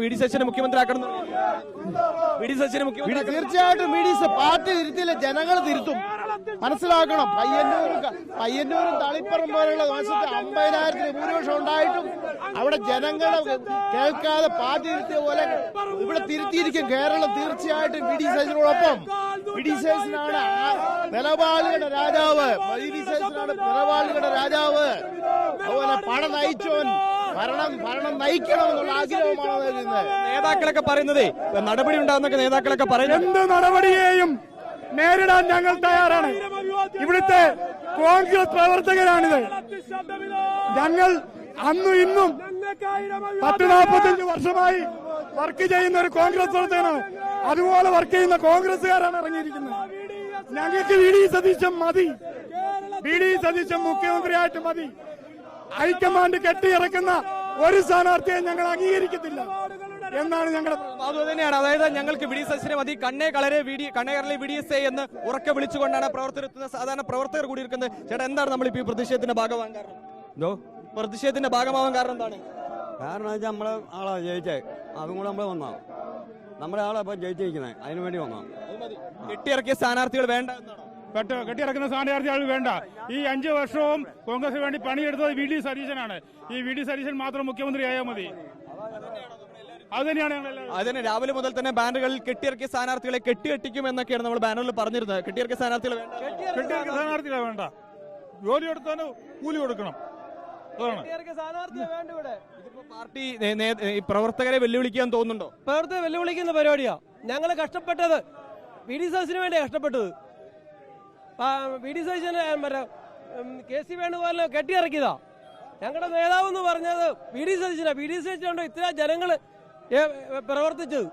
VD. സച്ചിനെ മുഖ്യമന്ത്രിയാക്കണം. തീർച്ചയായിട്ടും party തിരുത്തില്ല, ജനങ്ങൾ തിരുത്തും. മനസ്സിലാക്കണം. പയ്യന്നൂരും തളിപ്പറം പോലുള്ള വർഷത്തെ 50,000 ഭൂരിപക്ഷം ഉണ്ടായിട്ടും അവിടെ ജനങ്ങളെ കേൾക്കാതെ പാർട്ടി തിരുത്തിയ പോലെ ഇവിടെ തിരുത്തിയിരിക്കും കേരളം. തീർച്ചയായിട്ടും വി.ഡി. സച്ചിനോടൊപ്പം. വി.ഡി. സച്ചിനാണ് നിലപാടുകളുടെ രാജാവ്. വി.ഡി. സച്ചിനാണ് നിലപാടുകളുടെ രാജാവ്. അതുപോലെ പണം നയിച്ചോൻ ഭരണം നയിക്കണമെന്നുള്ള ആഗ്രഹമാണ് നൽകുന്നത്. നേതാക്കളൊക്കെ പറയുന്നത് നടപടി ഉണ്ടാകുന്നൊക്കെ നേതാക്കളൊക്കെ പറയുന്നത്. എന്ത് നടപടിയെയും നേരിടാൻ ഞങ്ങൾ തയ്യാറാണ്. ഇവിടുത്തെ കോൺഗ്രസ് പ്രവർത്തകരാണിത്. ഞങ്ങൾ അന്നും ഇന്നും 40-45 വർഷമായി വർക്ക് ചെയ്യുന്ന ഒരു കോൺഗ്രസ് പ്രവർത്തകനാണ്. അതുപോലെ വർക്ക് ചെയ്യുന്ന കോൺഗ്രസുകാരാണ് ഇറങ്ങിയിരിക്കുന്നത്. ഞങ്ങൾക്ക് വി.ഡി. സതീശൻ മതി. വി.ഡി. സതീശൻ മുഖ്യമന്ത്രിയായിട്ട് മതി. ഹൈക്കമാൻഡ് കെട്ടിയിറക്കുന്ന ഒരു സ്ഥാനാർത്ഥിയെ ഞങ്ങൾ അംഗീകരിക്കത്തില്ല എന്നാണ് ഞങ്ങളുടെ. അതുതന്നെയാണ്. അതായത് ഞങ്ങൾക്ക് വി.ഡി. സച്ചിനെ മതി, കണ്ണേ കളരെ VDSA എന്ന് ഉറക്കെ വിളിച്ചുകൊണ്ടാണ് പ്രവർത്തകരെത്തുന്നത്. സാധാരണ പ്രവർത്തകർ കൂടി ഇരിക്കുന്നത്. ചേട്ടാ, എന്താണ് നമ്മളിപ്പോ ഈ പ്രതിഷേധത്തിന്റെ ഭാഗമാകാൻ കാരണം? പ്രതിഷേധത്തിന്റെ ഭാഗമാവാൻ കാരണം എന്താണ്? കാരണം വെച്ചാൽ നമ്മളെ ആളാ ജയിച്ചേ, അതും കൂടെ നമ്മൾ വന്നാ നമ്മുടെ ആളെ ഇപ്പൊ ജയിച്ചിരിക്കുന്നത്, അതിനു വേണ്ടി വന്നാ. കെട്ടിയിറക്കിയ സ്ഥാനാർത്ഥികൾ വേണ്ട എന്നാണ്. കെട്ടിയിറക്കുന്ന സ്ഥാനാർത്ഥികൾ വേണ്ട. ഈ 5 വർഷവും കോൺഗ്രസിന് വേണ്ടി പണിയെടുത്തത് വി.ഡി. സതീശനാണ്. ഈ വി.ഡി. സതീശൻ മാത്രം മുഖ്യമന്ത്രിയായാൽ മതി. അതിന് രാവിലെ മുതൽ തന്നെ ബാനറുകളിൽ കെട്ടിയിറക്കിയ സ്ഥാനാർത്ഥികളെ കെട്ടിയെട്ടിക്കും എന്നൊക്കെയാണ് നമ്മൾ ബാനറിൽ പറഞ്ഞിരുന്നത്. കെട്ടിയിറക്കിയ സ്ഥാനാർത്ഥികളെ വേണ്ട. ജോലി എടുത്താലും കൂലി കൊടുക്കണം. പാർട്ടി പ്രവർത്തകരെ വെല്ലുവിളിക്കാൻ തോന്നുന്നുണ്ടോ? പ്രവർത്തകരെ വെല്ലുവിളിക്കുന്ന പരിപാടിയാ. ഞങ്ങള് കഷ്ടപ്പെട്ടത് വി.ഡി. സതീശന് വേണ്ടി കഷ്ടപ്പെട്ടത്. വി.ഡി. സതീശന് കെ.സി. വേണുഗോപാലിനെ കെട്ടിയിറക്കിയതാ. ഞങ്ങളുടെ നേതാവ് എന്ന് പറഞ്ഞത് വി.ഡി. സതീശനാ. വി.ഡി. സതീശനുണ്ടോ ഇത്ര ജനങ്ങള് പ്രവർത്തിച്ചത്.